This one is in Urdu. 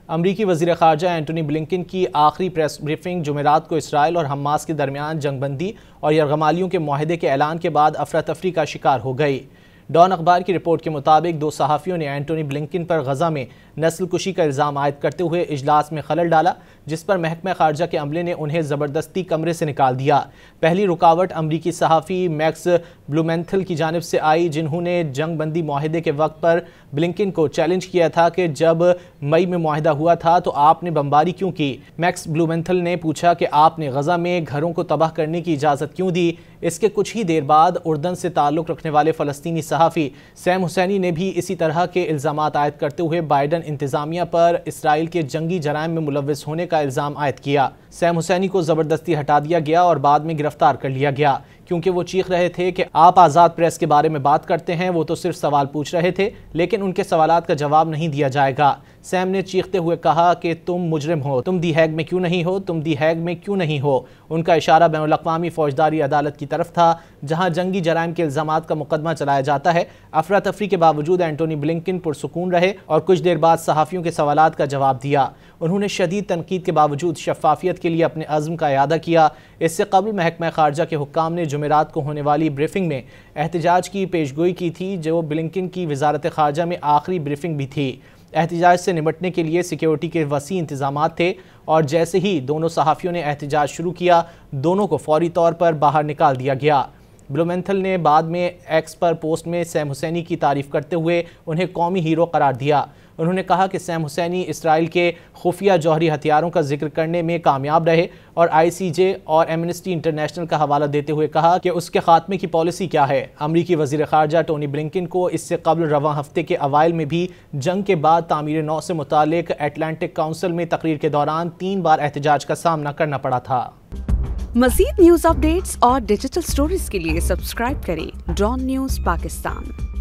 امریکی وزیر خارجہ اینٹونی بلنکن کی آخری پریس بریفنگ جمعرات کو اسرائیل اور حماس کے درمیان جنگ بندی اور یرغمالیوں کے معاہدے کے اعلان کے بعد افراتفری کا شکار ہو گئی۔ ڈان اخبار کی رپورٹ کے مطابق دو صحافیوں نے اینٹونی بلنکن پر غزہ میں نسل کشی کا الزام عائد کرتے ہوئے اجلاس میں خلل ڈالا، جس پر محکمہ خارجہ کے عملے نے انہیں زبردستی کمرے سے نکال دیا۔ پہلی رکاوٹ امریکی صحافی میکس بلومینتھل کی جانب سے آئی، جنہوں نے جنگ بندی معاہدے کے وقت پر بلنکن کو چیلنج کیا تھا کہ جب مئی میں معاہدہ ہوا تھا تو آپ نے بمباری کیوں کی۔ میکس بلومینتھل نے پوچھا کہ آپ نے غزہ میں گھروں کو تباہ کرنے کی اجازت کیوں دی۔ اس کے کچھ ہی دیر بعد اردن سے تعلق رکھنے والے فلسطینی صحافی سیم حسینی نے بھی اسی طرح کے الزامات عائد کرتے ہوئے بائیڈن انتظامیہ پر اسرائیل کے جنگی جرائم میں ملوث ہونے کا الزام عائد کیا۔ سیم حسینی کو زبردستی ہٹا دیا گیا اور بعد میں گرفتار کر لیا گیا، کیونکہ وہ چیخ رہے تھے کہ آپ آزاد پریس کے بارے میں بات کرتے ہیں۔ وہ تو صرف سوال پوچھ رہے تھے، لیکن ان کے سوالات کا جواب نہیں دیا جائے گا۔ سیم نے چیختے ہوئے کہا کہ تم مجرم ہو، تم دی ہیگ میں کیوں نہیں ہو، تم دی ہیگ میں کیوں نہیں ہو۔ ان کا اشارہ بین الاقوامی فوجداری عدالت کی طرف تھا، جہاں جنگی جرائم کے الزامات کا مقدمہ چلایا جاتا ہے۔ افراتفری کے باوجود اینٹونی بلنکن پرسکون رہے اور کچھ دیر بعد صحافیوں کے سوالات کا جواب دیا۔ انہوں نے شدید تنقید کے باوجود شفافیت کے لیے اپنے عزم کا اعادہ کیا۔ اس سے قبل محکمہ خارجہ کے حکام نے جمعرات کو ہونے والی بریفنگ میں احتجاج کی پیشگوئی کی تھی، جو بلنکن کی وزارت خارجہ میں آخری بریفنگ بھی تھی۔ احتجاج سے نمٹنے کے لیے سیکیورٹی کے وسیع انتظامات تھے، اور جیسے ہی دونوں صحافیوں نے احتجاج شروع کیا، دونوں کو فوری طور پر باہر نکال دیا گیا۔ بلومینتھل نے بعد میں ایکس پر پوسٹ میں سیم حسینی کی تعریف کرتے ہوئے انہیں قومی ہیرو قرار دیا۔ انہوں نے کہا کہ سیم حسینی اسرائیل کے خفیہ جوہری ہتھیاروں کا ذکر کرنے میں کامیاب رہے، اور ICJ اور ایمنسٹی انٹرنیشنل کا حوالہ دیتے ہوئے کہا کہ اس کے خاتمے کی پالیسی کیا ہے۔ امریکی وزیر خارجہ ٹونی بلنکن کو اس سے قبل رواں ہفتے کے اوائل میں بھی جنگ کے بعد تعمیر نو سے متعلق اٹلانٹک کونسل میں تقریر کے دوران 3 بار احتجاج کا سامنا کرنا پڑا تھا۔ مزید نیوز اپ ڈیٹس اور ڈیجیٹل سٹوریز کے لیے سبسکرائب کریں ڈان نیوز پاکستان۔